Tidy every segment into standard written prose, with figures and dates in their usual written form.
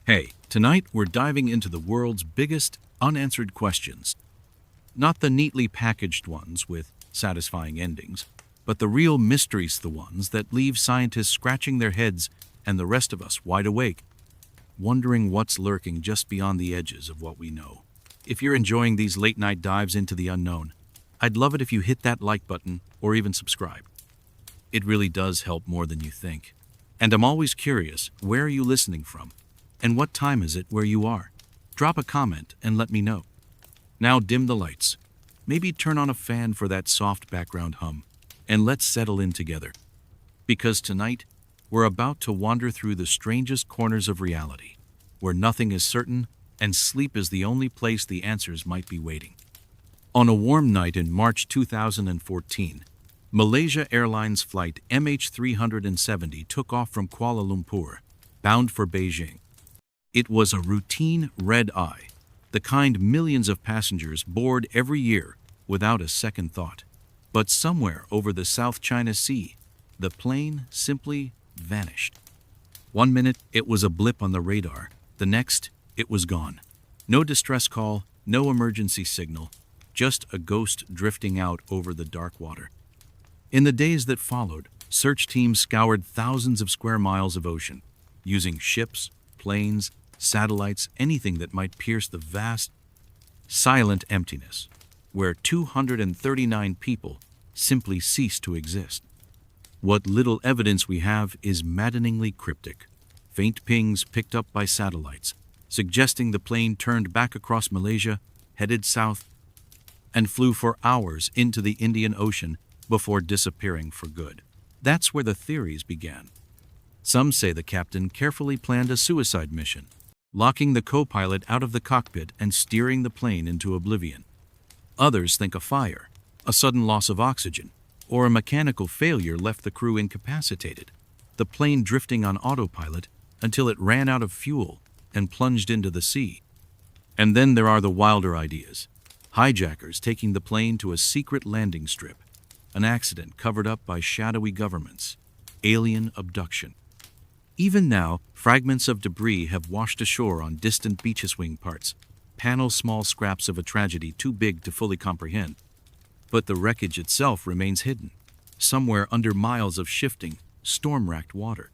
Hey, tonight we're diving into the world's biggest unanswered questions. Not the neatly packaged ones with satisfying endings, but the real mysteries, the ones that leave scientists scratching their heads and the rest of us wide awake, wondering what's lurking just beyond the edges of what we know. If you're enjoying these late-night dives into the unknown, I'd love it if you hit that like button or even subscribe. It really does help more than you think. And I'm always curious, where are you listening from? And what time is it where you are? Drop a comment and let me know. Now dim the lights. Maybe turn on a fan for that soft background hum. And let's settle in together. Because tonight, we're about to wander through the strangest corners of reality, where nothing is certain and sleep is the only place the answers might be waiting. On a warm night in March 2014, Malaysia Airlines flight MH370 took off from Kuala Lumpur, bound for Beijing. It was a routine red-eye, the kind millions of passengers board every year without a second thought. But somewhere over the South China Sea, the plane simply vanished. 1 minute, it was a blip on the radar. The next, it was gone. No distress call, no emergency signal, just a ghost drifting out over the dark water. In the days that followed, search teams scoured thousands of square miles of ocean, using ships, planes, satellites, anything that might pierce the vast, silent emptiness, where 239 people simply ceased to exist. What little evidence we have is maddeningly cryptic. Faint pings picked up by satellites, suggesting the plane turned back across Malaysia, headed south, and flew for hours into the Indian Ocean before disappearing for good. That's where the theories began. Some say the captain carefully planned a suicide mission, locking the co-pilot out of the cockpit and steering the plane into oblivion. Others think a fire, a sudden loss of oxygen, or a mechanical failure left the crew incapacitated, the plane drifting on autopilot until it ran out of fuel and plunged into the sea. And then there are the wilder ideas. Hijackers taking the plane to a secret landing strip, an accident covered up by shadowy governments, alien abduction. Even now, fragments of debris have washed ashore on distant beaches wing parts, panel small scraps of a tragedy too big to fully comprehend. But the wreckage itself remains hidden, somewhere under miles of shifting, storm-racked water.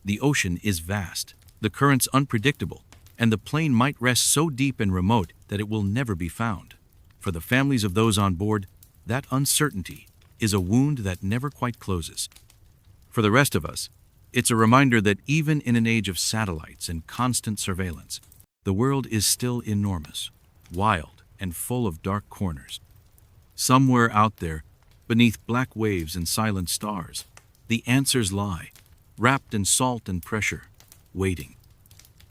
The ocean is vast, the currents unpredictable, and the plane might rest so deep and remote that it will never be found. For the families of those on board, that uncertainty is a wound that never quite closes. For the rest of us, it's a reminder that even in an age of satellites and constant surveillance, the world is still enormous, wild, and full of dark corners. Somewhere out there, beneath black waves and silent stars, the answers lie, wrapped in salt and pressure, waiting.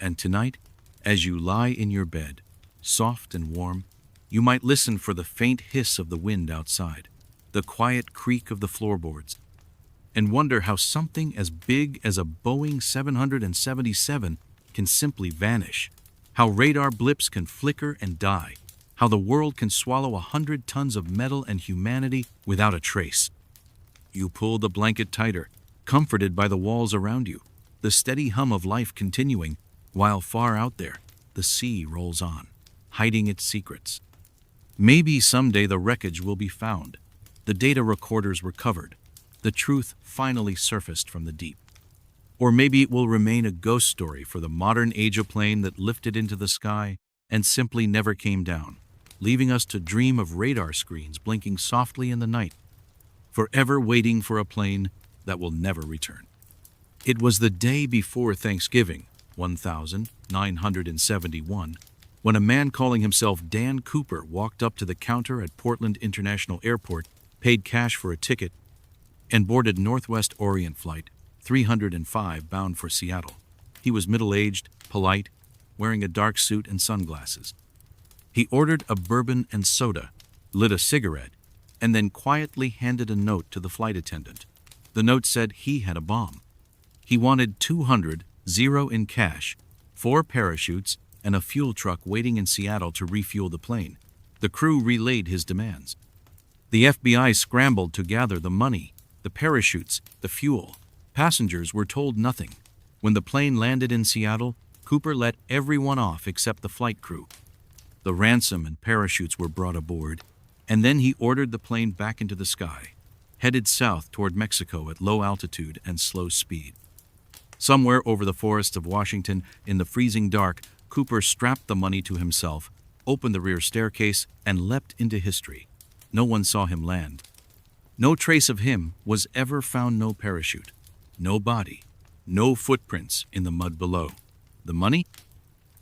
And tonight, as you lie in your bed, soft and warm, you might listen for the faint hiss of the wind outside, the quiet creak of the floorboards, and wonder how something as big as a Boeing 777 can simply vanish, how radar blips can flicker and die, how the world can swallow 100 tons of metal and humanity without a trace. You pull the blanket tighter, comforted by the walls around you, the steady hum of life continuing, while far out there, the sea rolls on, hiding its secrets. Maybe someday the wreckage will be found, the data recorders recovered, the truth finally surfaced from the deep. Or maybe it will remain a ghost story for the modern age of plane that lifted into the sky and simply never came down, leaving us to dream of radar screens blinking softly in the night, forever waiting for a plane that will never return. It was the day before Thanksgiving, 1971, when a man calling himself Dan Cooper walked up to the counter at Portland International Airport, paid cash for a ticket, and boarded Northwest Orient Flight 305 bound for Seattle. He was middle-aged, polite, wearing a dark suit and sunglasses. He ordered a bourbon and soda, lit a cigarette, and then quietly handed a note to the flight attendant. The note said he had a bomb. He wanted $200 in cash, 4 parachutes, and a fuel truck waiting in Seattle to refuel the plane. The crew relayed his demands. The FBI scrambled to gather the money, the parachutes, the fuel. Passengers were told nothing. When the plane landed in Seattle, Cooper let everyone off except the flight crew. The ransom and parachutes were brought aboard, and then he ordered the plane back into the sky, headed south toward Mexico at low altitude and slow speed. Somewhere over the forests of Washington, in the freezing dark, Cooper strapped the money to himself, opened the rear staircase, and leapt into history. No one saw him land. No trace of him was ever found. No parachute, no body, no footprints in the mud below. The money?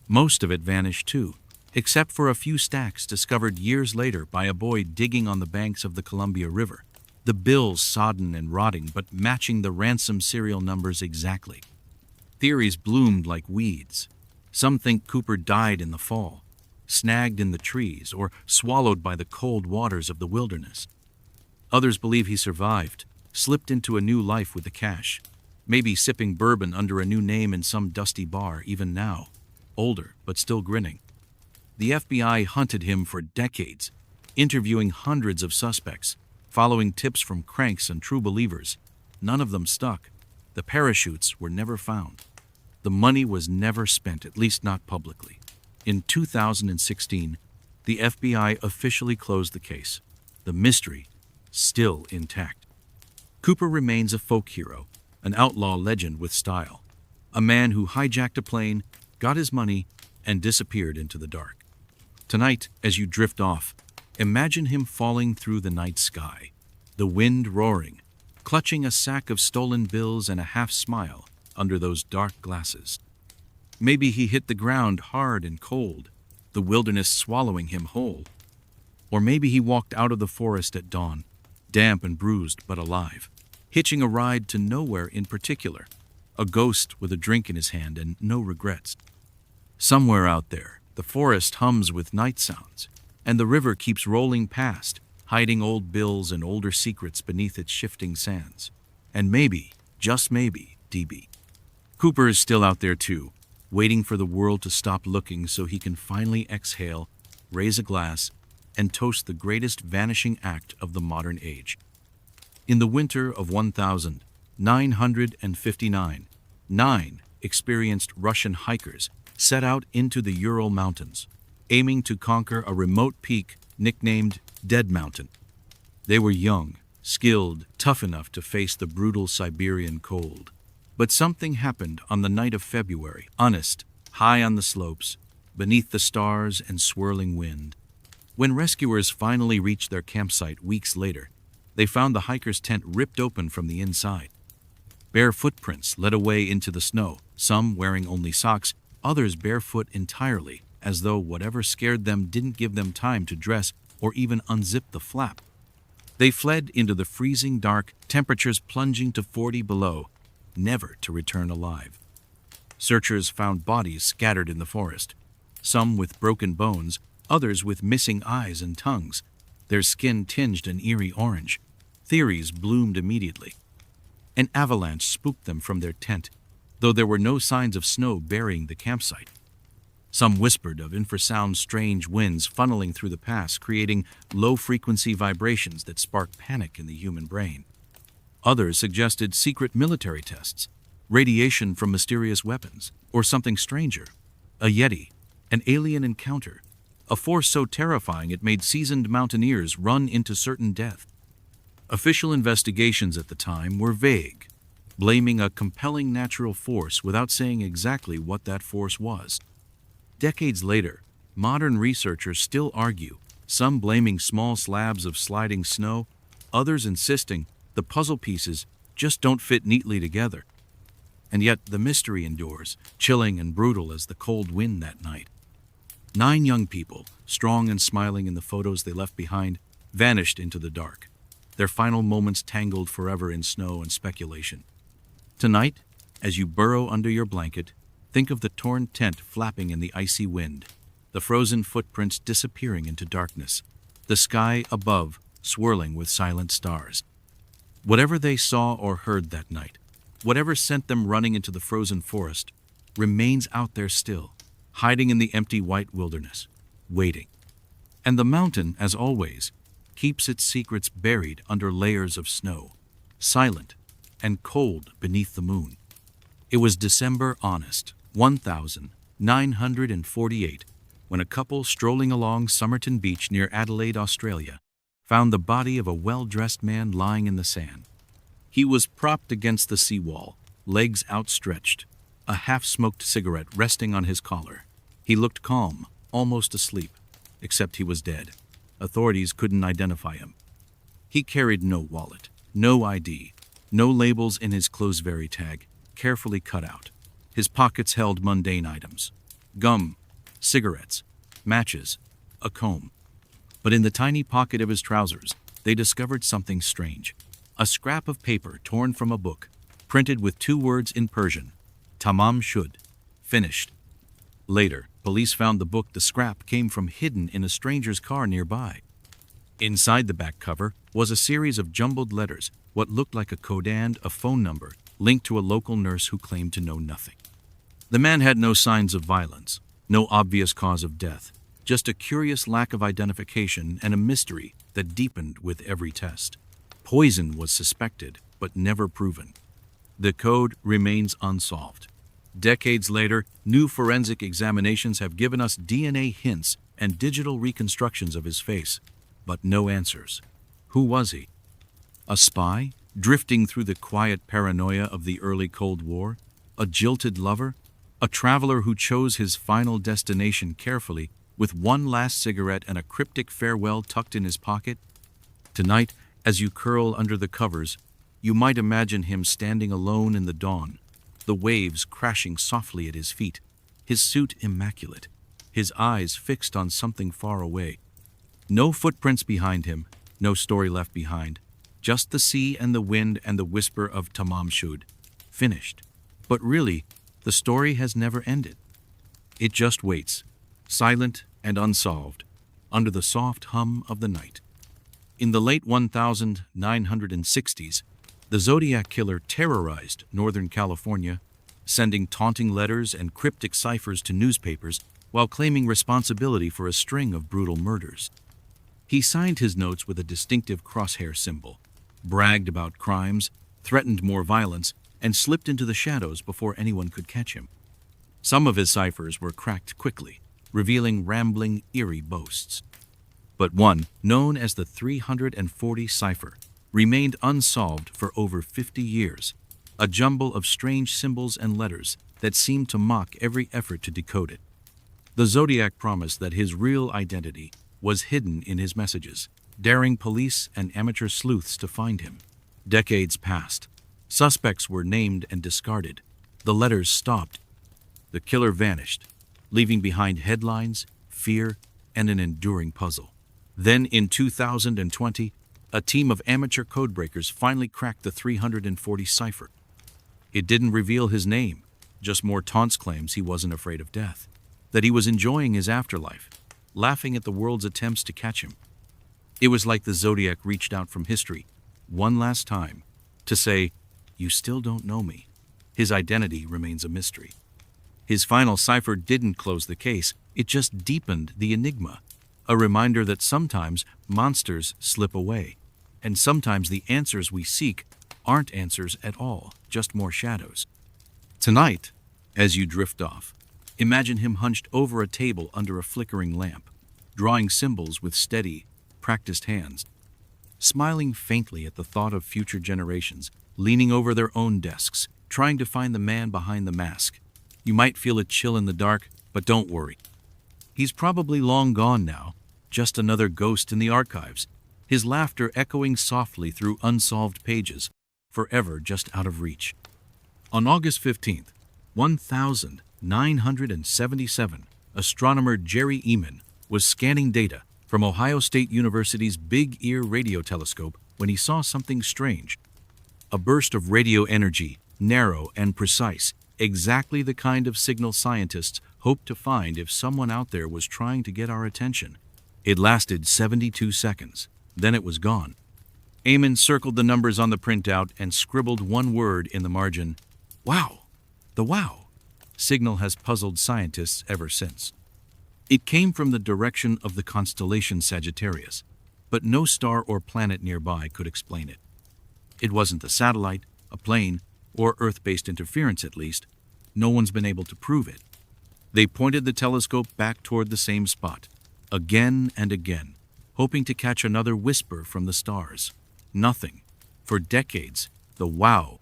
Most of it vanished too, except for a few stacks discovered years later by a boy digging on the banks of the Columbia River. The bills sodden and rotting, but matching the ransom serial numbers exactly. Theories bloomed like weeds. Some think Cooper died in the fall, snagged in the trees, or swallowed by the cold waters of the wilderness. Others believe he survived, slipped into a new life with the cash, maybe sipping bourbon under a new name in some dusty bar even now, older but still grinning. The FBI hunted him for decades, interviewing hundreds of suspects, following tips from cranks and true believers. None of them stuck. The parachutes were never found. The money was never spent, at least not publicly. In 2016, the FBI officially closed the case. The mystery still intact. Cooper remains a folk hero, an outlaw legend with style, a man who hijacked a plane, got his money, and disappeared into the dark. Tonight, as you drift off, imagine him falling through the night sky, the wind roaring, clutching a sack of stolen bills and a half-smile under those dark glasses. Maybe he hit the ground hard and cold, the wilderness swallowing him whole. Or maybe he walked out of the forest at dawn, damp and bruised but alive, hitching a ride to nowhere in particular, a ghost with a drink in his hand and no regrets. Somewhere out there, the forest hums with night sounds, and the river keeps rolling past, hiding old bills and older secrets beneath its shifting sands. And maybe, just maybe, DB, Cooper is still out there too, waiting for the world to stop looking so he can finally exhale, raise a glass, and toast the greatest vanishing act of the modern age. In the winter of 1959, 9 experienced Russian hikers set out into the Ural Mountains, aiming to conquer a remote peak nicknamed Dead Mountain. They were young, skilled, tough enough to face the brutal Siberian cold. But something happened on the night of February, honest, high on the slopes, beneath the stars and swirling wind. When rescuers finally reached their campsite weeks later, they found the hikers' tent ripped open from the inside. Bare footprints led away into the snow, some wearing only socks, others barefoot entirely, as though whatever scared them didn't give them time to dress or even unzip the flap. They fled into the freezing dark, temperatures plunging to 40 below, never to return alive. Searchers found bodies scattered in the forest, some with broken bones, others with missing eyes and tongues, their skin tinged an eerie orange. Theories bloomed immediately. An avalanche spooked them from their tent, though there were no signs of snow burying the campsite. Some whispered of infrasound strange winds funneling through the pass, creating low-frequency vibrations that sparked panic in the human brain. Others suggested secret military tests, radiation from mysterious weapons, or something stranger, a yeti, an alien encounter, a force so terrifying it made seasoned mountaineers run into certain death. Official investigations at the time were vague, blaming a compelling natural force without saying exactly what that force was. Decades later, modern researchers still argue, some blaming small slabs of sliding snow, others insisting the puzzle pieces just don't fit neatly together. And yet the mystery endures, chilling and brutal as the cold wind that night. 9 young people, strong and smiling in the photos they left behind, vanished into the dark, their final moments tangled forever in snow and speculation. Tonight, as you burrow under your blanket, think of the torn tent flapping in the icy wind, the frozen footprints disappearing into darkness, the sky above swirling with silent stars. Whatever they saw or heard that night, whatever sent them running into the frozen forest, remains out there still, hiding in the empty white wilderness, waiting. And the mountain, as always, keeps its secrets buried under layers of snow, silent and cold beneath the moon. It was December honest, 1948, when a couple strolling along Somerton Beach near Adelaide, Australia, found the body of a well-dressed man lying in the sand. He was propped against the seawall, legs outstretched, a half-smoked cigarette resting on his collar. He looked calm, almost asleep, except he was dead. Authorities couldn't identify him. He carried no wallet, no ID, no labels in his clothes-vary tag, carefully cut out. His pockets held mundane items: gum, cigarettes, matches, a comb. But in the tiny pocket of his trousers, they discovered something strange. A scrap of paper torn from a book, printed with 2 words in Persian: Tamam shud, finished. Later, police found the book the scrap came from hidden in a stranger's car nearby. Inside the back cover was a series of jumbled letters, what looked like a code and a phone number, linked to a local nurse who claimed to know nothing. The man had no signs of violence, no obvious cause of death, just a curious lack of identification and a mystery that deepened with every test. Poison was suspected, but never proven. The code remains unsolved. Decades later, new forensic examinations have given us DNA hints and digital reconstructions of his face, but no answers. Who was he? A spy, drifting through the quiet paranoia of the early Cold War? A jilted lover? A traveler who chose his final destination carefully, with one last cigarette and a cryptic farewell tucked in his pocket? Tonight, as you curl under the covers, you might imagine him standing alone in the dawn, the waves crashing softly at his feet, his suit immaculate, his eyes fixed on something far away. No footprints behind him, no story left behind, just the sea and the wind and the whisper of Tamam shud, finished. But really, the story has never ended. It just waits, silent and unsolved, under the soft hum of the night. In the late 1960s, the Zodiac Killer terrorized Northern California, sending taunting letters and cryptic ciphers to newspapers while claiming responsibility for a string of brutal murders. He signed his notes with a distinctive crosshair symbol, bragged about crimes, threatened more violence, and slipped into the shadows before anyone could catch him. Some of his ciphers were cracked quickly, revealing rambling, eerie boasts. But one, known as the 340 cipher, remained unsolved for over 50 years, a jumble of strange symbols and letters that seemed to mock every effort to decode it. The Zodiac promised that his real identity was hidden in his messages, daring police and amateur sleuths to find him. Decades passed. Suspects were named and discarded. The letters stopped. The killer vanished, leaving behind headlines, fear, and an enduring puzzle. Then in 2020, a team of amateur codebreakers finally cracked the 340 cipher. It didn't reveal his name, just more taunts claims he wasn't afraid of death, that he was enjoying his afterlife, laughing at the world's attempts to catch him. It was like the Zodiac reached out from history, one last time, to say, "You still don't know me." His identity remains a mystery. His final cipher didn't close the case, it just deepened the enigma, a reminder that sometimes monsters slip away, and sometimes the answers we seek aren't answers at all, just more shadows. Tonight, as you drift off, imagine him hunched over a table under a flickering lamp, drawing symbols with steady, practiced hands, smiling faintly at the thought of future generations, leaning over their own desks, trying to find the man behind the mask. You might feel a chill in the dark, but don't worry. He's probably long gone now, just another ghost in the archives, his laughter echoing softly through unsolved pages, forever just out of reach. On August 15th, 1977, astronomer Jerry Eman was scanning data from Ohio State University's Big Ear radio telescope when he saw something strange. A burst of radio energy, narrow and precise, exactly the kind of signal scientists hoped to find if someone out there was trying to get our attention. It lasted 72 seconds, then it was gone. Eamon circled the numbers on the printout and scribbled one word in the margin: "Wow." The wow signal has puzzled scientists ever since. It came from the direction of the constellation Sagittarius, but no star or planet nearby could explain it. It wasn't a satellite, a plane, or Earth-based interference at least. no one's been able to prove it. They pointed the telescope back toward the same spot, again and again, hoping to catch another whisper from the stars. Nothing. For decades, the wow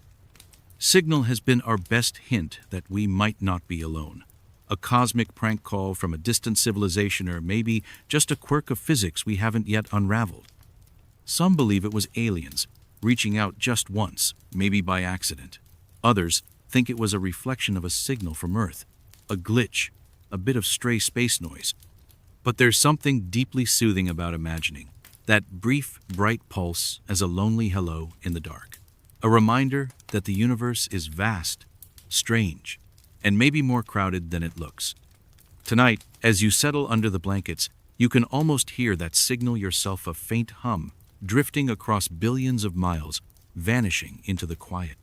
signal has been our best hint that we might not be alone. A cosmic prank call from a distant civilization, or maybe just a quirk of physics we haven't yet unraveled. Some believe it was aliens, reaching out just once, maybe by accident. Others think it was a reflection of a signal from Earth, a glitch, a bit of stray space noise. But there's something deeply soothing about imagining that brief, bright pulse as a lonely hello in the dark. A reminder that the universe is vast, strange, and maybe more crowded than it looks. Tonight, as you settle under the blankets, you can almost hear that signal yourself, a faint hum, drifting across billions of miles, vanishing into the quiet.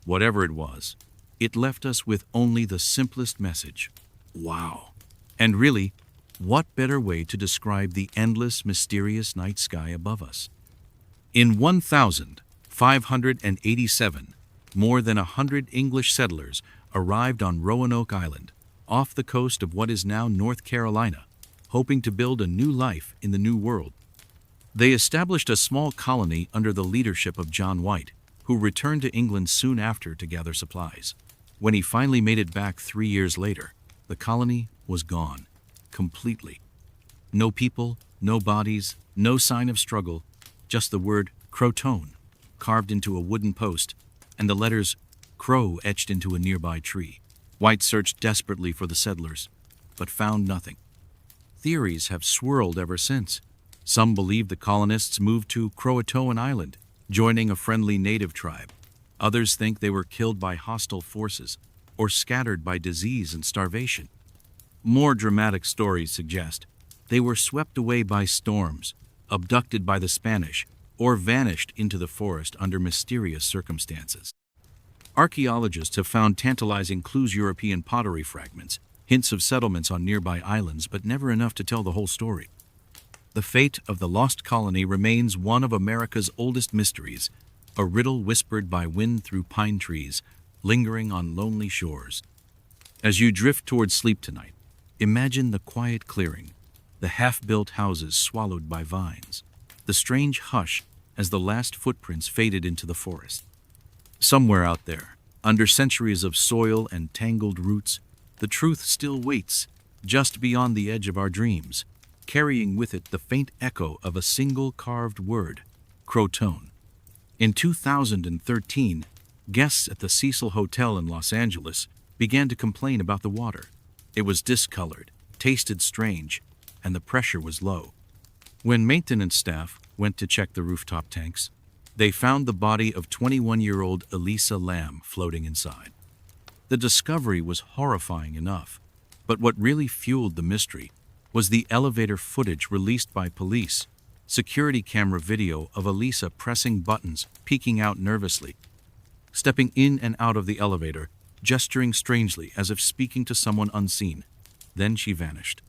Whatever it was, it left us with only the simplest message: wow. And really, what better way to describe the endless, mysterious night sky above us? In 1587, more than 100 English settlers arrived on Roanoke Island, off the coast of what is now North Carolina, hoping to build a new life in the New World. They established a small colony under the leadership of John White, who returned to England soon after to gather supplies. When he finally made it back 3 years later, the colony was gone, completely. No people, no bodies, no sign of struggle, just the word Croton carved into a wooden post, and the letters Crow etched into a nearby tree. White searched desperately for the settlers, but found nothing. Theories have swirled ever since. Some believe the colonists moved to Croatoan Island, joining a friendly native tribe. Others think they were killed by hostile forces or scattered by disease and starvation. More dramatic stories suggest they were swept away by storms, abducted by the Spanish, or vanished into the forest under mysterious circumstances. Archaeologists have found tantalizing clues: European pottery fragments, hints of settlements on nearby islands, but never enough to tell the whole story. The fate of the lost colony remains one of America's oldest mysteries, a riddle whispered by wind through pine trees, lingering on lonely shores. As you drift towards sleep tonight, imagine the quiet clearing, the half-built houses swallowed by vines, the strange hush as the last footprints faded into the forest. Somewhere out there, under centuries of soil and tangled roots, the truth still waits, just beyond the edge of our dreams, carrying with it the faint echo of a single carved word: Croton. In 2013, guests at the Cecil Hotel in Los Angeles began to complain about the water. It was discolored, tasted strange, and the pressure was low. When maintenance staff went to check the rooftop tanks, they found the body of 21-year-old Elisa Lamb floating inside. The discovery was horrifying enough, but what really fueled the mystery was the elevator footage released by police. Security camera video of Elisa pressing buttons, peeking out nervously, stepping in and out of the elevator, gesturing strangely as if speaking to someone unseen. Then she vanished.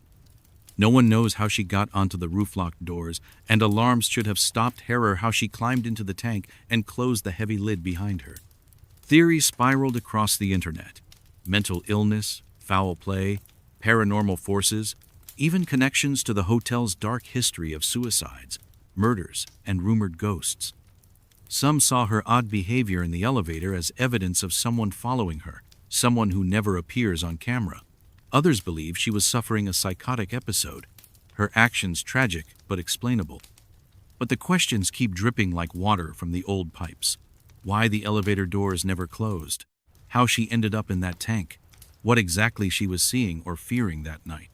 No one knows how she got onto the roof-locked doors, and alarms should have stopped her, or how she climbed into the tank and closed the heavy lid behind her. Theories spiraled across the internet: mental illness, foul play, paranormal forces, even connections to the hotel's dark history of suicides, murders, and rumored ghosts. Some saw her odd behavior in the elevator as evidence of someone following her, someone who never appears on camera. Others believe she was suffering a psychotic episode, her actions tragic but explainable. But the questions keep dripping like water from the old pipes. Why the elevator doors never closed, how she ended up in that tank, what exactly she was seeing or fearing that night.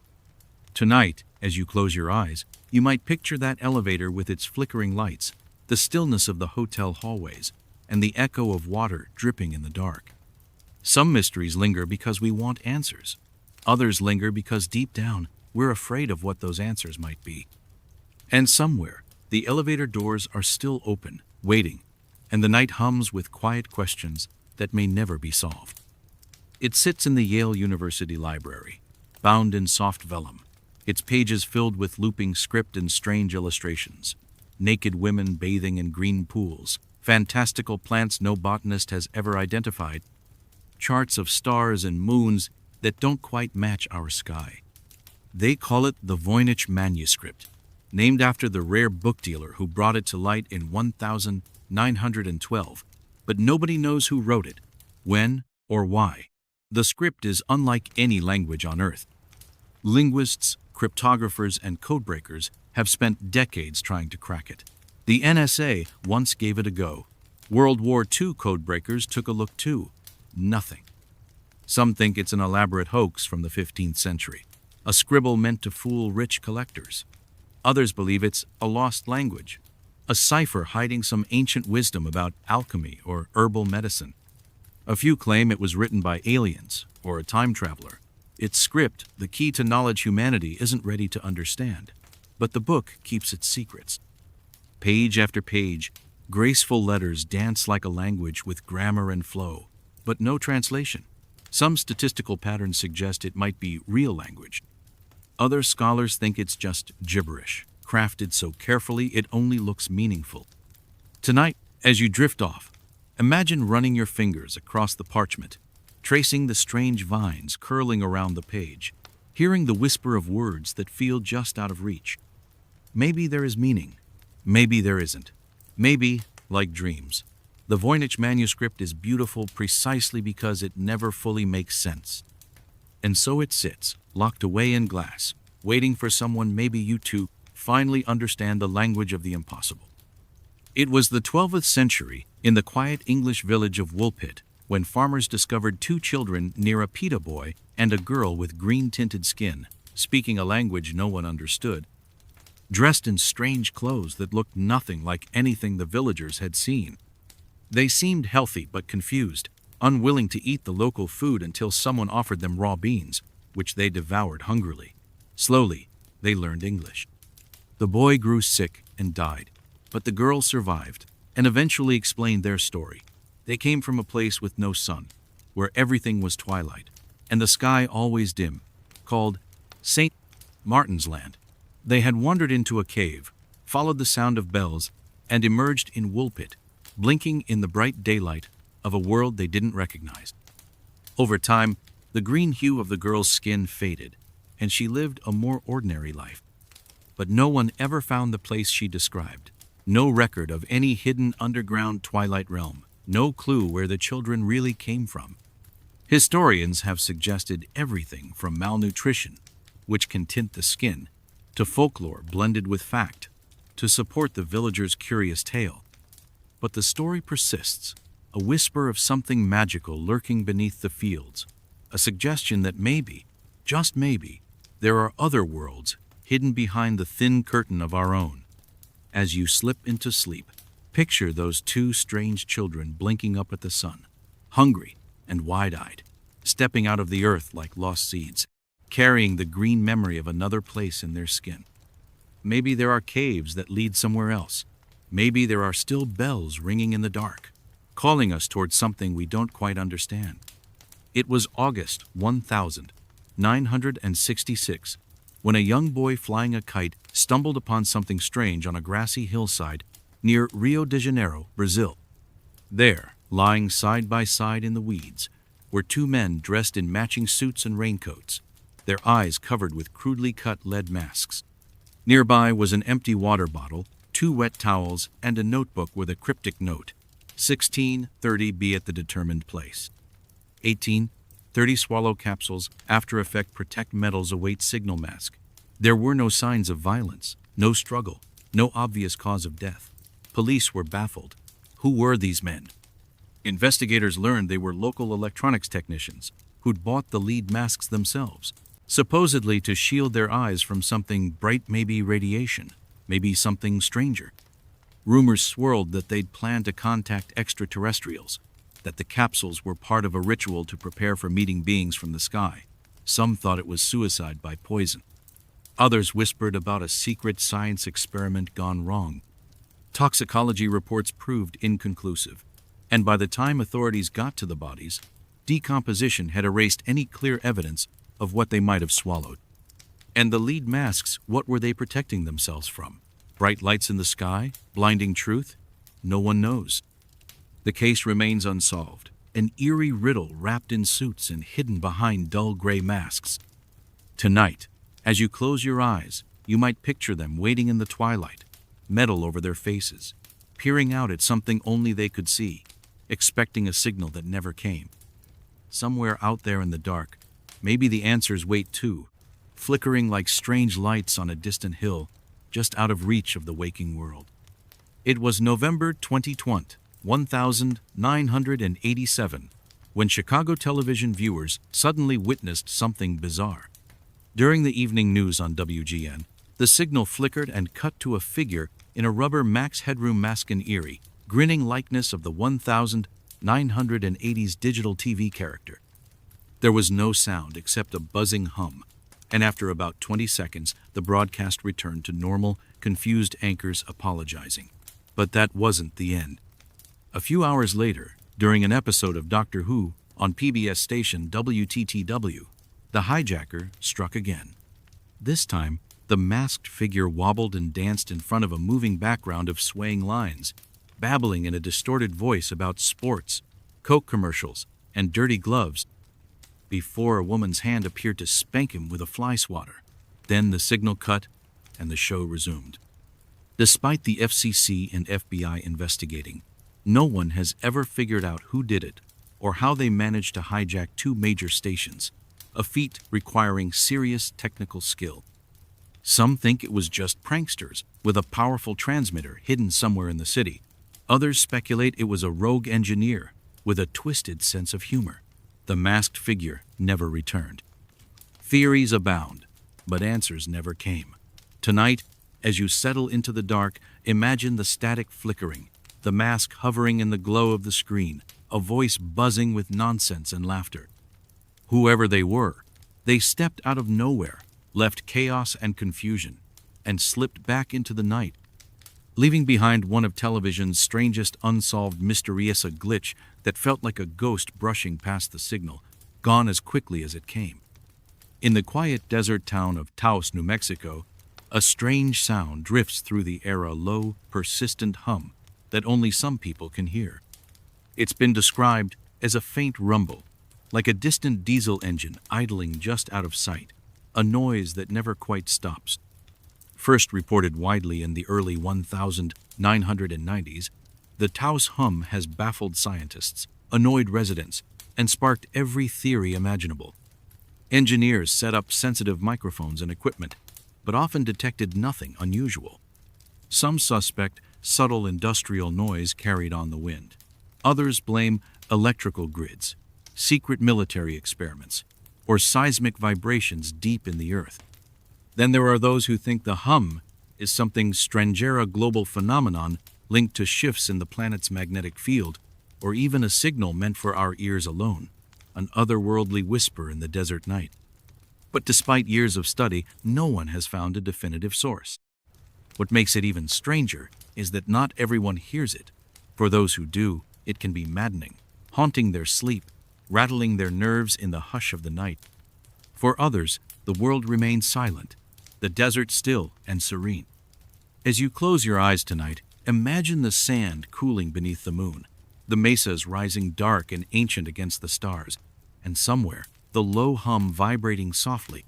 Tonight, as you close your eyes, you might picture that elevator with its flickering lights, the stillness of the hotel hallways, and the echo of water dripping in the dark. Some mysteries linger because we want answers. Others linger because deep down, we're afraid of what those answers might be. And somewhere, the elevator doors are still open, waiting, and the night hums with quiet questions that may never be solved. It sits in the Yale University Library, bound in soft vellum, its pages filled with looping script and strange illustrations. Naked women bathing in green pools, fantastical plants no botanist has ever identified, charts of stars and moons that don't quite match our sky. They call it the Voynich manuscript, named after the rare book dealer who brought it to light in 1912, but nobody knows who wrote it, when, or why. The script is unlike any language on Earth. Linguists, cryptographers, and codebreakers have spent decades trying to crack it. The NSA once gave it a go. World War II codebreakers took a look too. Nothing. Some think it's an elaborate hoax from the 15th century, a scribble meant to fool rich collectors. Others believe it's a lost language, a cipher hiding some ancient wisdom about alchemy or herbal medicine. A few claim it was written by aliens or a time traveler. Its script, the key to knowledge humanity isn't ready to understand, but the book keeps its secrets. Page after page, graceful letters dance like a language with grammar and flow, but no translation. Some statistical patterns suggest it might be real language. Other scholars think it's just gibberish, crafted so carefully it only looks meaningful. Tonight, as you drift off, imagine running your fingers across the parchment, tracing the strange vines curling around the page, hearing the whisper of words that feel just out of reach. Maybe there is meaning. Maybe there isn't. Maybe, like dreams, the Voynich manuscript is beautiful precisely because it never fully makes sense. And so it sits, locked away in glass, waiting for someone, maybe you too, finally understand the language of the impossible. It was the 12th century, in the quiet English village of Woolpit, when farmers discovered two children near a pita boy and a girl with green-tinted skin, speaking a language no one understood, dressed in strange clothes that looked nothing like anything the villagers had seen. They seemed healthy but confused, unwilling to eat the local food until someone offered them raw beans, which they devoured hungrily. Slowly, they learned English. The boy grew sick and died, but the girl survived and eventually explained their story. They came from a place with no sun, where everything was twilight, and the sky always dim, called St. Martin's Land. They had wandered into a cave, followed the sound of bells, and emerged in Woolpit, blinking in the bright daylight of a world they didn't recognize. Over time, the green hue of the girl's skin faded, and she lived a more ordinary life. But no one ever found the place she described. No record of any hidden underground twilight realm. No clue where the children really came from. Historians have suggested everything from malnutrition, which can tint the skin, to folklore blended with fact, to support the villagers' curious tale. But the story persists, a whisper of something magical lurking beneath the fields, a suggestion that maybe, just maybe, there are other worlds hidden behind the thin curtain of our own. As you slip into sleep, picture those two strange children blinking up at the sun, hungry and wide-eyed, stepping out of the earth like lost seeds, carrying the green memory of another place in their skin. Maybe there are caves that lead somewhere else. Maybe there are still bells ringing in the dark, calling us towards something we don't quite understand. It was August 1966 when a young boy flying a kite stumbled upon something strange on a grassy hillside near Rio de Janeiro, Brazil. There, lying side by side in the weeds, were two men dressed in matching suits and raincoats, their eyes covered with crudely cut lead masks. Nearby was an empty water bottle, two wet towels, and a notebook with a cryptic note. 16:30 be at the determined place. 18:30 swallow capsules, after effect protect metals await signal mask. There were no signs of violence, no struggle, no obvious cause of death. Police were baffled. Who were these men? Investigators learned they were local electronics technicians who'd bought the lead masks themselves, supposedly to shield their eyes from something bright, maybe radiation, maybe something stranger. Rumors swirled that they'd planned to contact extraterrestrials, that the capsules were part of a ritual to prepare for meeting beings from the sky. Some thought it was suicide by poison. Others whispered about a secret science experiment gone wrong. Toxicology reports proved inconclusive, and by the time authorities got to the bodies, decomposition had erased any clear evidence of what they might have swallowed. And the lead masks, what were they protecting themselves from? Bright lights in the sky? Blinding truth? No one knows. The case remains unsolved, an eerie riddle wrapped in suits and hidden behind dull gray masks. Tonight, as you close your eyes, you might picture them waiting in the twilight, metal over their faces, peering out at something only they could see, expecting a signal that never came. Somewhere out there in the dark, maybe the answers wait too, flickering like strange lights on a distant hill, just out of reach of the waking world. It was November 2020, 1987, when Chicago television viewers suddenly witnessed something bizarre. During the evening news on WGN, the signal flickered and cut to a figure in a rubber max headroom mask in eerie, grinning likeness of the 1980s digital TV character. There was no sound except a buzzing hum, and after about 20 seconds, the broadcast returned to normal, confused anchors apologizing. But that wasn't the end. A few hours later, during an episode of Doctor Who on PBS station WTTW, the hijacker struck again. This time, the masked figure wobbled and danced in front of a moving background of swaying lines, babbling in a distorted voice about sports, Coke commercials, and dirty gloves, before a woman's hand appeared to spank him with a fly swatter. Then the signal cut, and the show resumed. Despite the FCC and FBI investigating, no one has ever figured out who did it or how they managed to hijack two major stations, a feat requiring serious technical skill. Some think it was just pranksters with a powerful transmitter hidden somewhere in the city. Others speculate it was a rogue engineer with a twisted sense of humor. The masked figure never returned. Theories abound, but answers never came. Tonight, as you settle into the dark, imagine the static flickering, the mask hovering in the glow of the screen, a voice buzzing with nonsense and laughter. Whoever they were, they stepped out of nowhere, left chaos and confusion, and slipped back into the night, leaving behind one of television's strangest unsolved mysteries, a glitch that felt like a ghost brushing past the signal, gone as quickly as it came. In the quiet desert town of Taos, New Mexico, a strange sound drifts through the air, a low, persistent hum that only some people can hear. It's been described as a faint rumble, like a distant diesel engine idling just out of sight, a noise that never quite stops. First reported widely in the early 1990s, the Taos hum has baffled scientists, annoyed residents, and sparked every theory imaginable. Engineers set up sensitive microphones and equipment, but often detected nothing unusual. Some suspect subtle industrial noise carried on the wind. Others blame electrical grids, secret military experiments, or seismic vibrations deep in the earth. Then there are those who think the hum is something strange, a global phenomenon linked to shifts in the planet's magnetic field, or even a signal meant for our ears alone, an otherworldly whisper in the desert night. But despite years of study, no one has found a definitive source. What makes it even stranger is that not everyone hears it. For those who do, it can be maddening, haunting their sleep, rattling their nerves in the hush of the night. For others, the world remains silent, the desert still and serene. As you close your eyes tonight, imagine the sand cooling beneath the moon, the mesas rising dark and ancient against the stars, and somewhere, the low hum vibrating softly,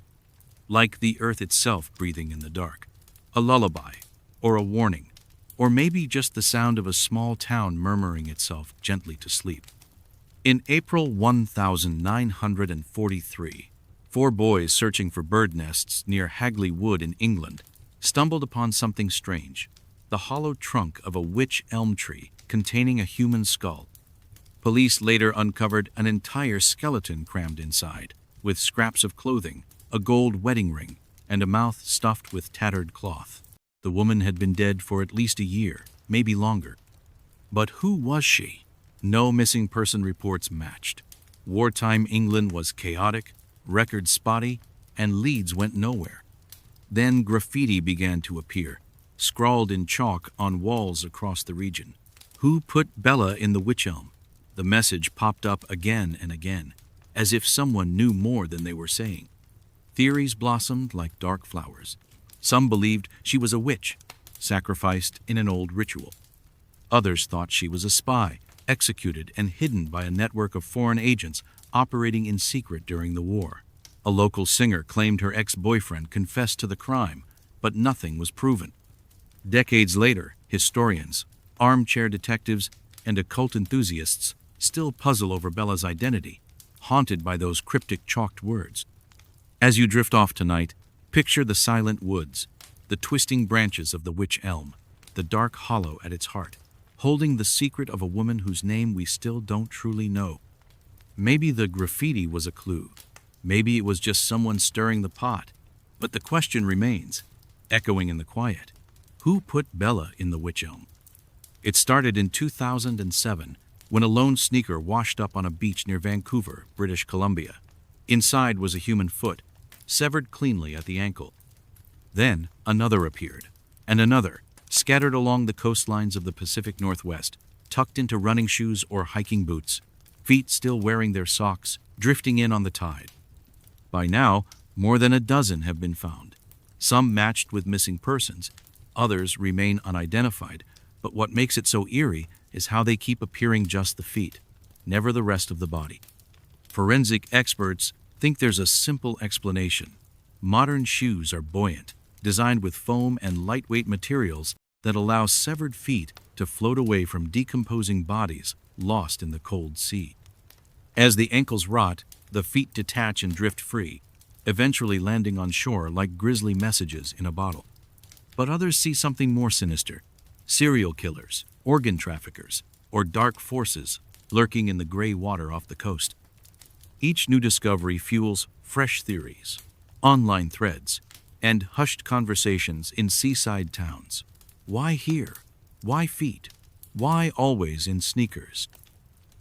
like the earth itself breathing in the dark. A lullaby, or a warning, or maybe just the sound of a small town murmuring itself gently to sleep. In April 1943, 4 boys searching for bird nests near Hagley Wood in England stumbled upon something strange, the hollow trunk of a wych elm tree containing a human skull. Police later uncovered an entire skeleton crammed inside, with scraps of clothing, a gold wedding ring, and a mouth stuffed with tattered cloth. The woman had been dead for at least a year, maybe longer. But who was she? No missing person reports matched. Wartime England was chaotic, records spotty, and leads went nowhere. Then graffiti began to appear, scrawled in chalk on walls across the region. Who put Bella in the wych elm? The message popped up again and again, as if someone knew more than they were saying. Theories blossomed like dark flowers. Some believed she was a witch, sacrificed in an old ritual. Others thought she was a spy, executed and hidden by a network of foreign agents operating in secret during the war. A local singer claimed her ex-boyfriend confessed to the crime, but nothing was proven. Decades later, historians, armchair detectives, and occult enthusiasts still puzzle over Bella's identity, haunted by those cryptic chalked words. As you drift off tonight, picture the silent woods, the twisting branches of the witch elm, the dark hollow at its heart, holding the secret of a woman whose name we still don't truly know. Maybe the graffiti was a clue. Maybe it was just someone stirring the pot. But the question remains, echoing in the quiet. Who put Bella in the witch elm? It started in 2007 when a lone sneaker washed up on a beach near Vancouver, British Columbia. Inside was a human foot, severed cleanly at the ankle. Then another appeared, and another, scattered along the coastlines of the Pacific Northwest, tucked into running shoes or hiking boots, feet still wearing their socks, drifting in on the tide. By now, more than a dozen have been found. Some matched with missing persons, others remain unidentified, but what makes it so eerie is how they keep appearing just the feet, never the rest of the body. Forensic experts think there's a simple explanation. Modern shoes are buoyant, designed with foam and lightweight materials that allow severed feet to float away from decomposing bodies lost in the cold sea. As the ankles rot, the feet detach and drift free, eventually landing on shore like grisly messages in a bottle. But others see something more sinister: serial killers, organ traffickers, or dark forces lurking in the gray water off the coast. Each new discovery fuels fresh theories, online threads, and hushed conversations in seaside towns. Why here? Why feet? Why always in sneakers?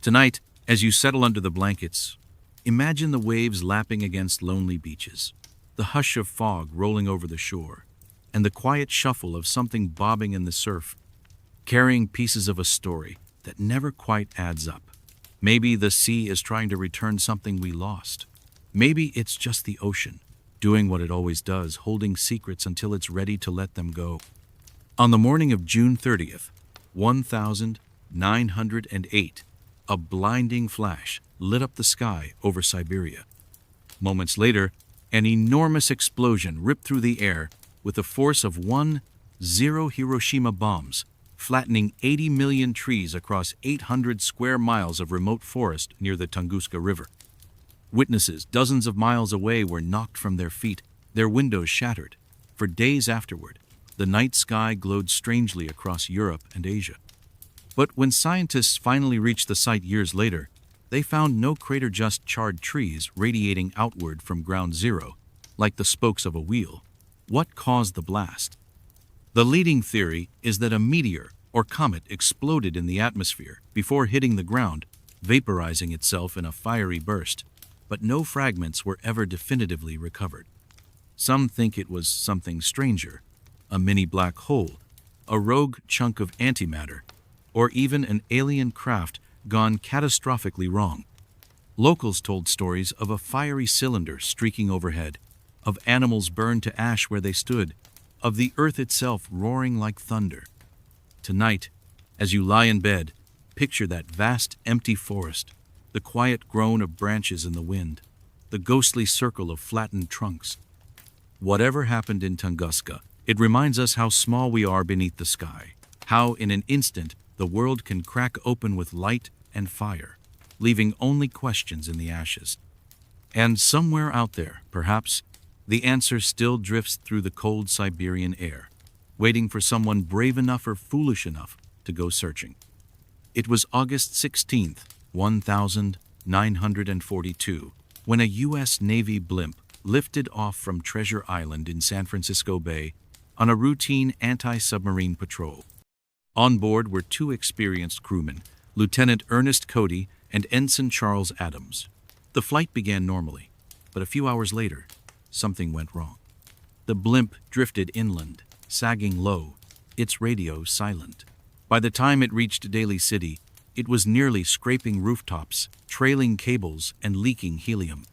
Tonight, as you settle under the blankets, imagine the waves lapping against lonely beaches, the hush of fog rolling over the shore, and the quiet shuffle of something bobbing in the surf, carrying pieces of a story that never quite adds up. Maybe the sea is trying to return something we lost. Maybe it's just the ocean, doing what it always does, holding secrets until it's ready to let them go. On the morning of June 30th, 1908, a blinding flash lit up the sky over Siberia. Moments later, an enormous explosion ripped through the air with the force of 10 Hiroshima bombs, flattening 80 million trees across 800 square miles of remote forest near the Tunguska River. Witnesses dozens of miles away were knocked from their feet, their windows shattered. For days afterward, the night sky glowed strangely across Europe and Asia. But when scientists finally reached the site years later, they found no crater, just charred trees radiating outward from ground zero, like the spokes of a wheel. What caused the blast? The leading theory is that a meteor or comet exploded in the atmosphere before hitting the ground, vaporizing itself in a fiery burst, but no fragments were ever definitively recovered. Some think it was something stranger, a mini black hole, a rogue chunk of antimatter, or even an alien craft gone catastrophically wrong. Locals told stories of a fiery cylinder streaking overhead, of animals burned to ash where they stood, of the earth itself roaring like thunder. Tonight, as you lie in bed, picture that vast, empty forest, the quiet groan of branches in the wind, the ghostly circle of flattened trunks. Whatever happened in Tunguska, it reminds us how small we are beneath the sky, how in an instant the world can crack open with light and fire, leaving only questions in the ashes. And somewhere out there, perhaps, the answer still drifts through the cold Siberian air, waiting for someone brave enough or foolish enough to go searching. It was August 16th, 1942, when a U.S. Navy blimp lifted off from Treasure Island in San Francisco Bay on a routine anti-submarine patrol. On board were two experienced crewmen, Lieutenant Ernest Cody and Ensign Charles Adams. The flight began normally, but a few hours later, something went wrong. The blimp drifted inland, sagging low, its radio silent. By the time it reached Daly City, it was nearly scraping rooftops, trailing cables, and leaking helium.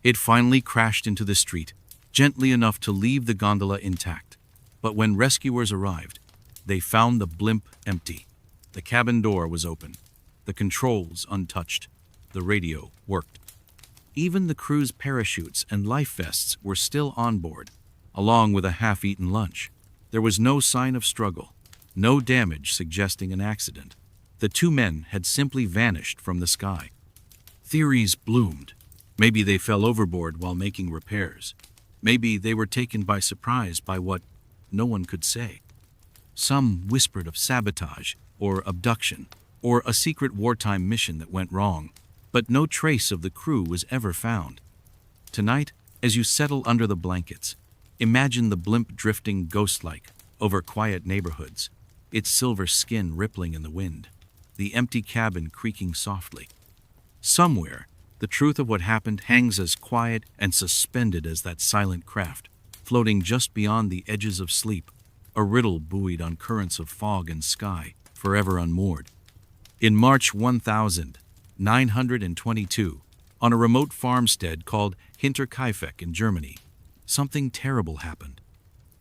It finally crashed into the street, gently enough to leave the gondola intact. But when rescuers arrived, they found the blimp empty. The cabin door was open. the controls untouched. The radio worked. Even the crew's parachutes and life vests were still on board, along with a half-eaten lunch. There was no sign of struggle, no damage suggesting an accident. The two men had simply vanished from the sky. Theories bloomed. Maybe they fell overboard while making repairs. Maybe they were taken by surprise by what no one could say. Some whispered of sabotage or abduction or a secret wartime mission that went wrong, but no trace of the crew was ever found. Tonight, as you settle under the blankets, imagine the blimp drifting ghost-like over quiet neighborhoods, its silver skin rippling in the wind, the empty cabin creaking softly. Somewhere, the truth of what happened hangs as quiet and suspended as that silent craft, floating just beyond the edges of sleep, a riddle buoyed on currents of fog and sky, forever unmoored. In March 1922, on a remote farmstead called Hinterkaifeck in Germany, something terrible happened.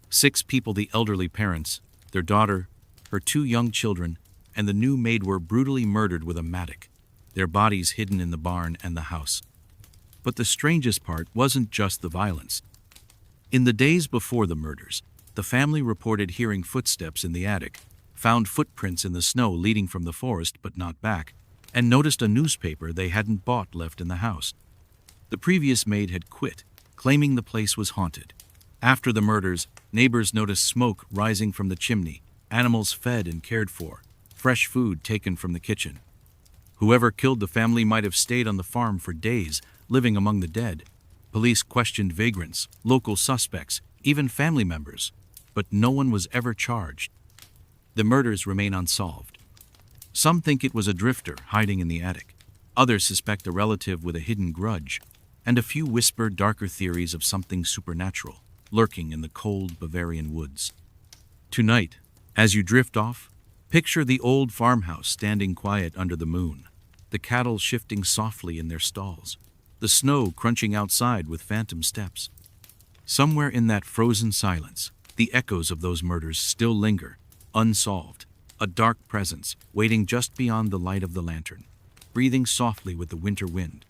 6 people, the elderly parents, their daughter, her 2 young children, and the new maid, were brutally murdered with a mattock, their bodies hidden in the barn and the house. But the strangest part wasn't just the violence. In the days before the murders, the family reported hearing footsteps in the attic, found footprints in the snow leading from the forest but not back, and noticed a newspaper they hadn't bought left in the house. The previous maid had quit, claiming the place was haunted. After the murders, neighbors noticed smoke rising from the chimney, animals fed and cared for, fresh food taken from the kitchen. Whoever killed the family might have stayed on the farm for days, living among the dead. Police questioned vagrants, local suspects, even family members, but no one was ever charged. The murders remain unsolved. Some think it was a drifter hiding in the attic. Others suspect a relative with a hidden grudge, and a few whisper darker theories of something supernatural lurking in the cold Bavarian woods. Tonight, as you drift off, picture the old farmhouse standing quiet under the moon, the cattle shifting softly in their stalls, the snow crunching outside with phantom steps. Somewhere in that frozen silence, the echoes of those murders still linger, unsolved, a dark presence waiting just beyond the light of the lantern, breathing softly with the winter wind.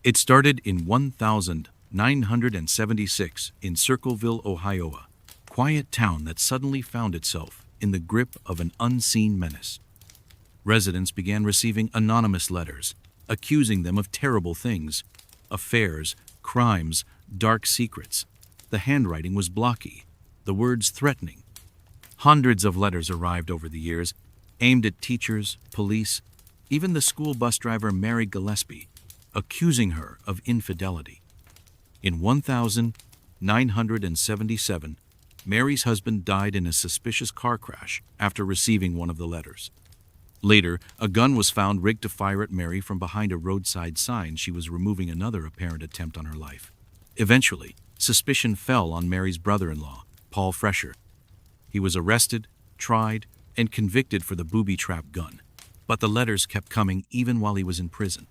It started in 1976 in Circleville, Ohio, a quiet town that suddenly found itself in the grip of an unseen menace. Residents began receiving anonymous letters, accusing them of terrible things, affairs, crimes, dark secrets. The handwriting was blocky, the words threatening. Hundreds of letters arrived over the years, aimed at teachers, police, even the school bus driver Mary Gillespie, accusing her of infidelity. In 1977, Mary's husband died in a suspicious car crash after receiving one of the letters. Later, a gun was found rigged to fire at Mary from behind a roadside sign she was removing another apparent attempt on her life. Eventually, suspicion fell on Mary's brother-in-law, Paul Fresher. He was arrested, tried, and convicted for the booby-trap gun, but the letters kept coming even while he was in prison.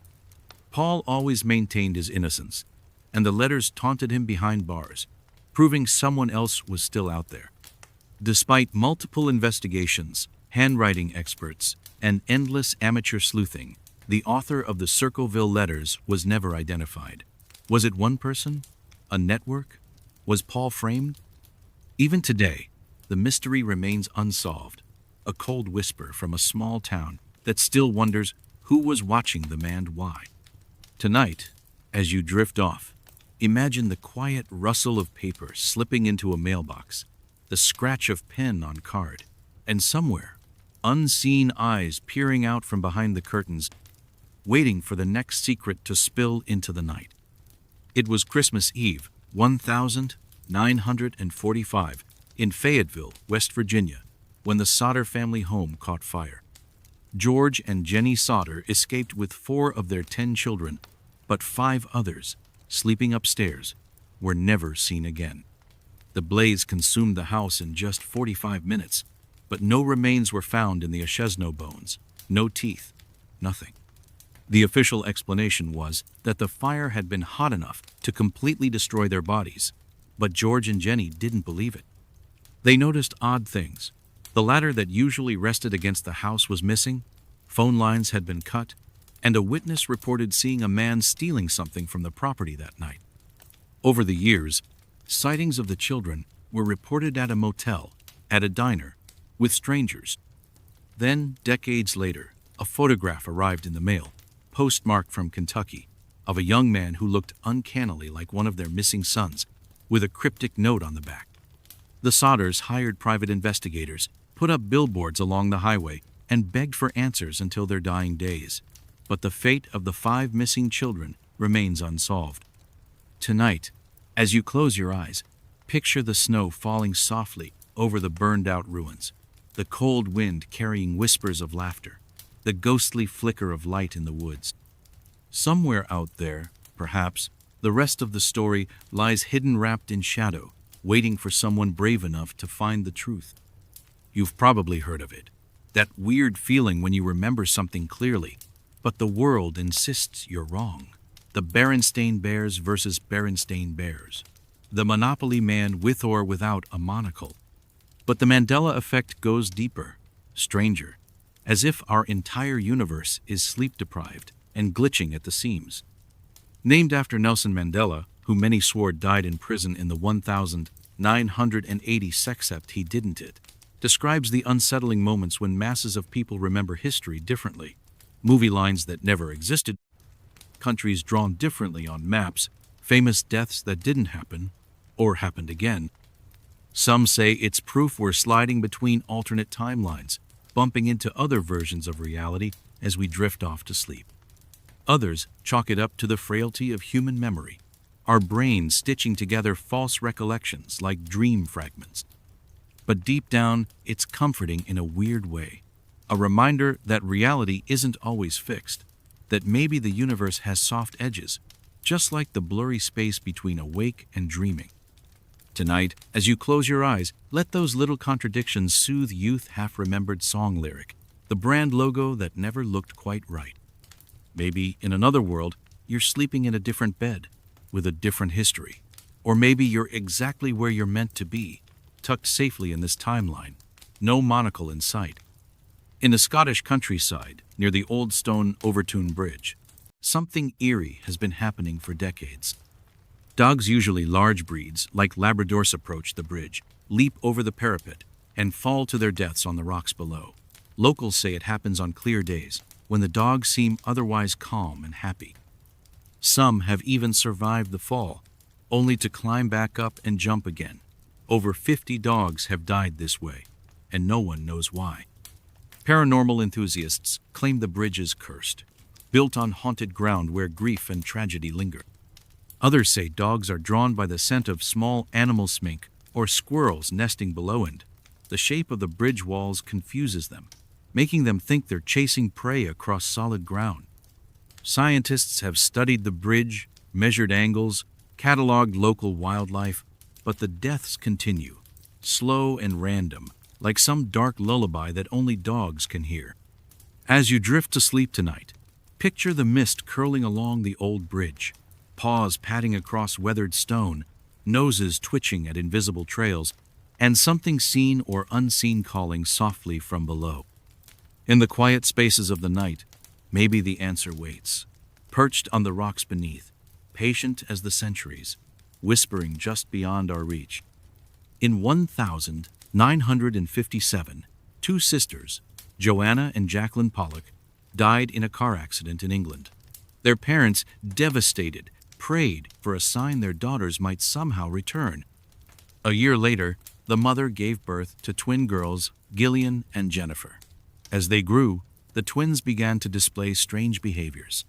Paul always maintained his innocence, and the letters taunted him behind bars, proving someone else was still out there. Despite multiple investigations, handwriting experts, and endless amateur sleuthing, the author of the Circleville letters was never identified. Was it one person? A network? Was Paul framed? Even today, the mystery remains unsolved, a cold whisper from a small town that still wonders who was watching them and why. Tonight, as you drift off, imagine the quiet rustle of paper slipping into a mailbox, the scratch of pen on card, and somewhere, unseen eyes peering out from behind the curtains, waiting for the next secret to spill into the night. It was Christmas Eve, 1945, in Fayetteville, West Virginia, when the Sauter family home caught fire. George and Jenny Sauter escaped with 4 of their 10 children, but 5 others, sleeping upstairs, were never seen again. The blaze consumed the house in just 45 minutes, but no remains were found in the Ochesno bones, no teeth, nothing. The official explanation was that the fire had been hot enough to completely destroy their bodies, but George and Jenny didn't believe it. They noticed odd things. The ladder that usually rested against the house was missing. phone lines had been cut, and a witness reported seeing a man stealing something from the property that night. Over the years, sightings of the children were reported at a motel, at a diner, with strangers. Then, decades later, a photograph arrived in the mail, postmarked from Kentucky, of a young man who looked uncannily like one of their missing sons, with a cryptic note on the back. The Sodders hired private investigators, put up billboards along the highway, and begged for answers until their dying days. But the fate of the 5 missing children remains unsolved. Tonight, as you close your eyes, picture the snow falling softly over the burned-out ruins, the cold wind carrying whispers of laughter, the ghostly flicker of light in the woods. Somewhere out there, perhaps, the rest of the story lies hidden wrapped in shadow, waiting for someone brave enough to find the truth. You've probably heard of it, that weird feeling when you remember something clearly, but the world insists you're wrong. The Berenstain Bears versus Berenstain Bears. The Monopoly Man with or without a monocle. But the Mandela effect goes deeper, stranger, as if our entire universe is sleep-deprived and glitching at the seams. Named after Nelson Mandela, who many swore died in prison in the 1980 except he didn't it, describes the unsettling moments when masses of people remember history differently. Movie lines that never existed, countries drawn differently on maps, famous deaths that didn't happen, or happened again. Some say it's proof we're sliding between alternate timelines, bumping into other versions of reality as we drift off to sleep. Others chalk it up to the frailty of human memory, our brains stitching together false recollections like dream fragments. But deep down, it's comforting in a weird way. A reminder that reality isn't always fixed, that maybe the universe has soft edges, just like the blurry space between awake and dreaming. Tonight, as you close your eyes, let those little contradictions soothe youth half-remembered song lyric, the brand logo that never looked quite right. Maybe, in another world, you're sleeping in a different bed, with a different history. Or maybe you're exactly where you're meant to be, tucked safely in this timeline, no monocle in sight. In the Scottish countryside, near the old stone Overtoun Bridge, something eerie has been happening for decades. Dogs, usually large breeds, like Labradors, approach the bridge, leap over the parapet, and fall to their deaths on the rocks below. Locals say it happens on clear days, when the dogs seem otherwise calm and happy. Some have even survived the fall, only to climb back up and jump again. Over 50 dogs have died this way, and no one knows why. Paranormal enthusiasts claim the bridge is cursed, built on haunted ground where grief and tragedy linger. Others say dogs are drawn by the scent of small animal smink or squirrels nesting below, and the shape of the bridge walls confuses them, making them think they're chasing prey across solid ground. Scientists have studied the bridge, measured angles, cataloged local wildlife, but the deaths continue, slow and random, like some dark lullaby that only dogs can hear. As you drift to sleep tonight, picture the mist curling along the old bridge, paws patting across weathered stone, noses twitching at invisible trails, and something seen or unseen calling softly from below. In the quiet spaces of the night, maybe the answer waits, perched on the rocks beneath, patient as the centuries, whispering just beyond our reach. In 1957, 2 sisters, Joanna and Jacqueline Pollock, died in a car accident in England. Their parents, devastated, prayed for a sign their daughters might somehow return. A year later, the mother gave birth to twin girls, Gillian and Jennifer. As they grew, the twins began to display strange behaviors.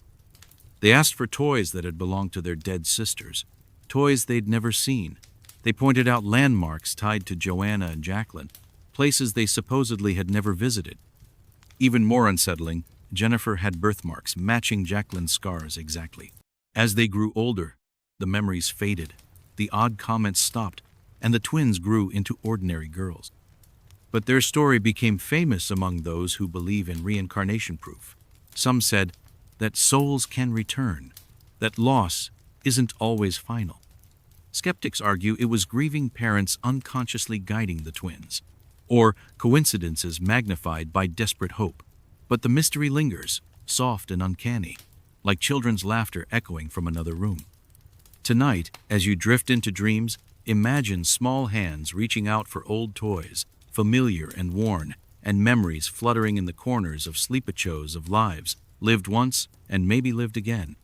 They asked for toys that had belonged to their dead sisters, toys they'd never seen. They pointed out landmarks tied to Joanna and Jacqueline, places they supposedly had never visited. Even more unsettling, Jennifer had birthmarks matching Jacqueline's scars exactly. As they grew older, the memories faded, the odd comments stopped, and the twins grew into ordinary girls. But their story became famous among those who believe in reincarnation proof. Some said that souls can return, that loss isn't always final. Skeptics argue it was grieving parents unconsciously guiding the twins, or coincidences magnified by desperate hope. But the mystery lingers, soft and uncanny, like children's laughter echoing from another room. Tonight, as you drift into dreams, imagine small hands reaching out for old toys, familiar and worn, and memories fluttering in the corners of sleepachos of lives lived once and maybe lived again.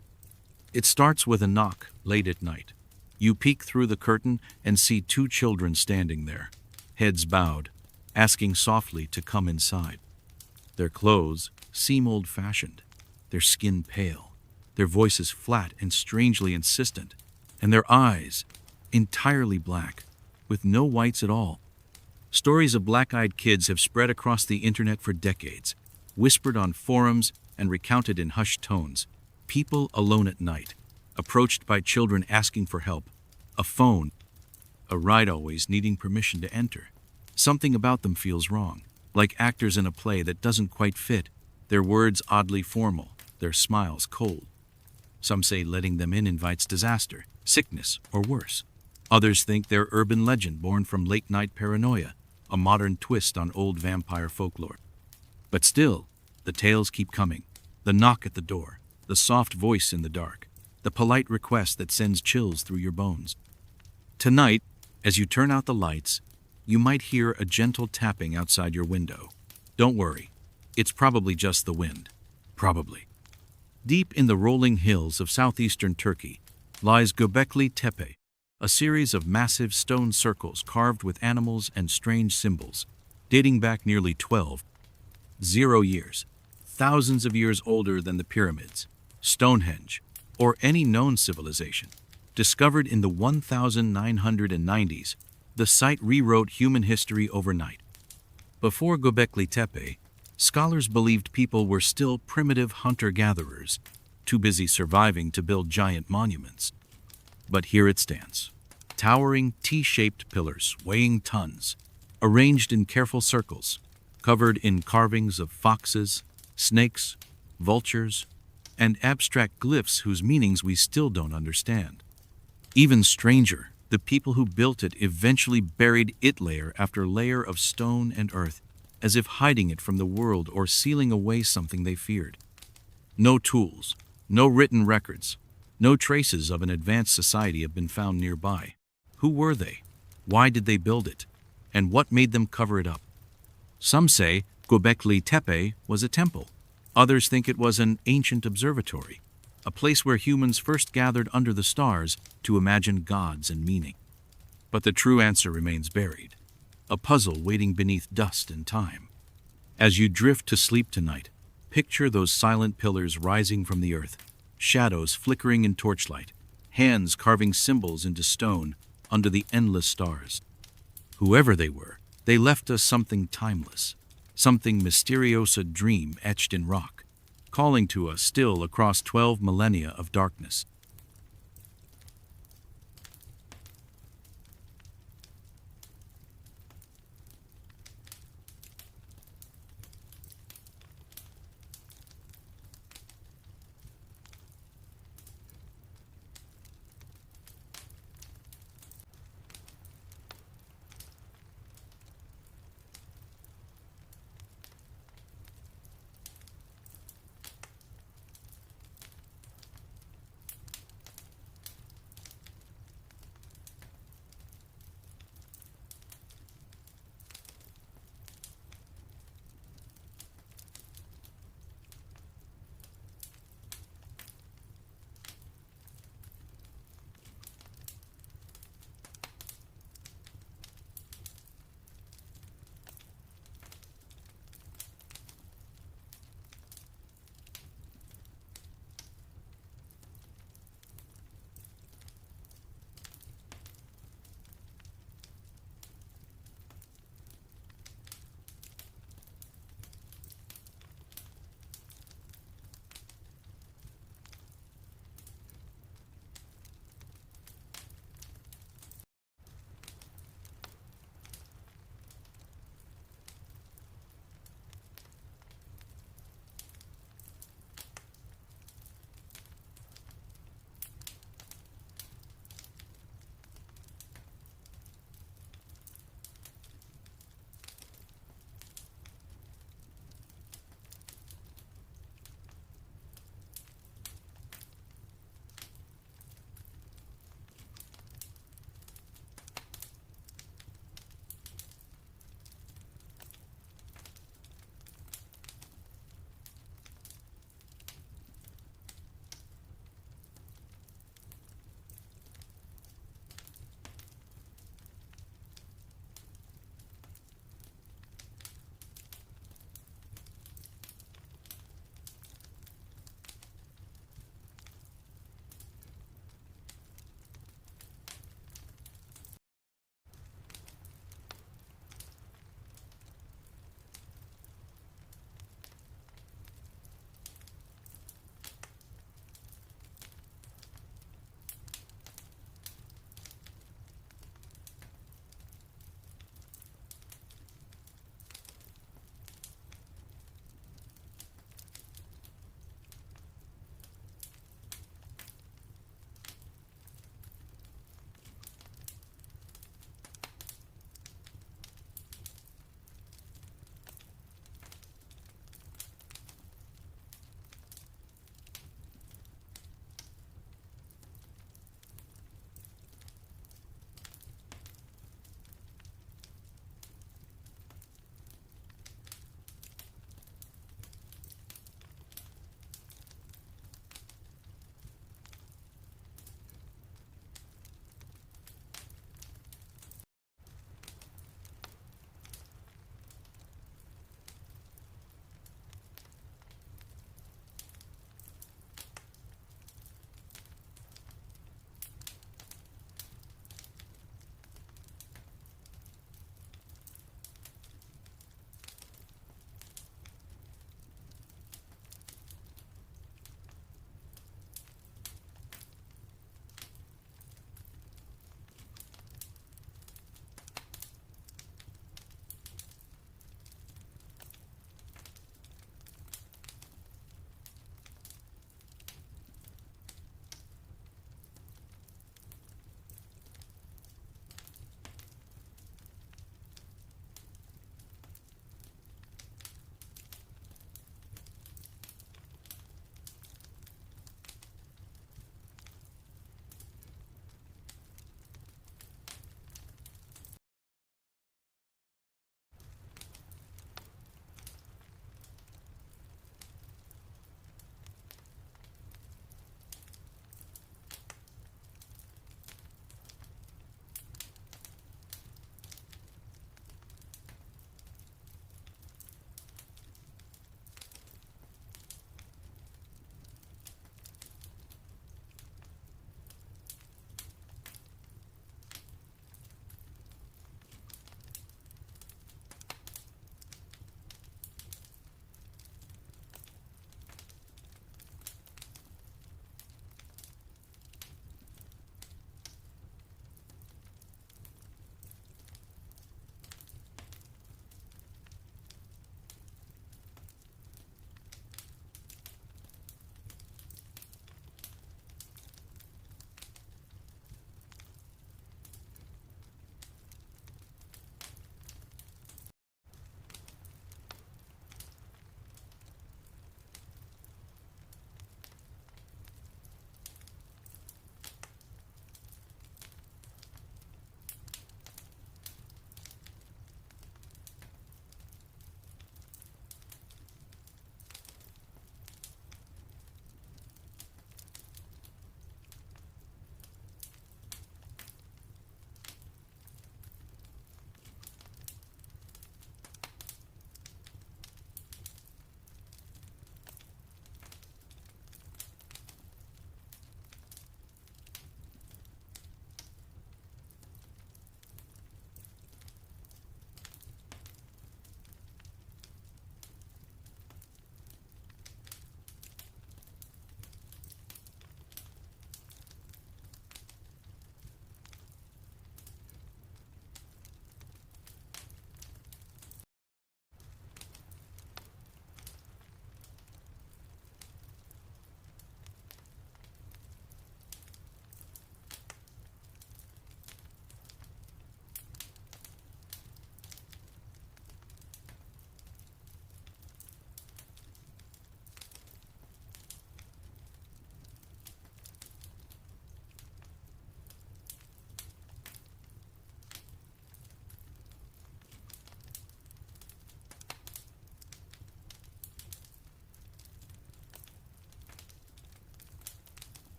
It starts with a knock late at night. You peek through the curtain and see two children standing there, heads bowed, asking softly to come inside. Their clothes seem old-fashioned, their skin pale, their voices flat and strangely insistent, and their eyes entirely black, with no whites at all. Stories of black-eyed kids have spread across the internet for decades, whispered on forums and recounted in hushed tones. People alone at night, approached by children asking for help, a phone, a ride always needing permission to enter. Something about them feels wrong, like actors in a play that doesn't quite fit, their words oddly formal, their smiles cold. Some say letting them in invites disaster, sickness, or worse. Others think they're urban legend born from late-night paranoia, a modern twist on old vampire folklore. But still, the tales keep coming. The knock at the door, the soft voice in the dark, the polite request that sends chills through your bones. Tonight, as you turn out the lights, you might hear a gentle tapping outside your window. Don't worry, it's probably just the wind. Probably. Deep in the rolling hills of southeastern Turkey lies Göbekli Tepe, a series of massive stone circles carved with animals and strange symbols, dating back nearly 12,000 years, thousands of years older than the pyramids, Stonehenge, or any known civilization. Discovered in the 1990s, the site rewrote human history overnight. Before Göbekli Tepe, scholars believed people were still primitive hunter-gatherers, too busy surviving to build giant monuments. But here it stands, towering T-shaped pillars weighing tons, arranged in careful circles, covered in carvings of foxes, snakes, vultures, and abstract glyphs whose meanings we still don't understand. Even stranger, the people who built it eventually buried it layer after layer of stone and earth, as if hiding it from the world or sealing away something they feared. No tools, no written records, no traces of an advanced society have been found nearby. Who were they? Why did they build it? And what made them cover it up? Some say Göbekli Tepe was a temple. Others think it was an ancient observatory, a place where humans first gathered under the stars to imagine gods and meaning. But the true answer remains buried, a puzzle waiting beneath dust and time. As you drift to sleep tonight, picture those silent pillars rising from the earth, shadows flickering in torchlight, hands carving symbols into stone under the endless stars. Whoever they were, they left us something timeless, something mysterious, a dream etched in rock, calling to us still across 12 millennia of darkness.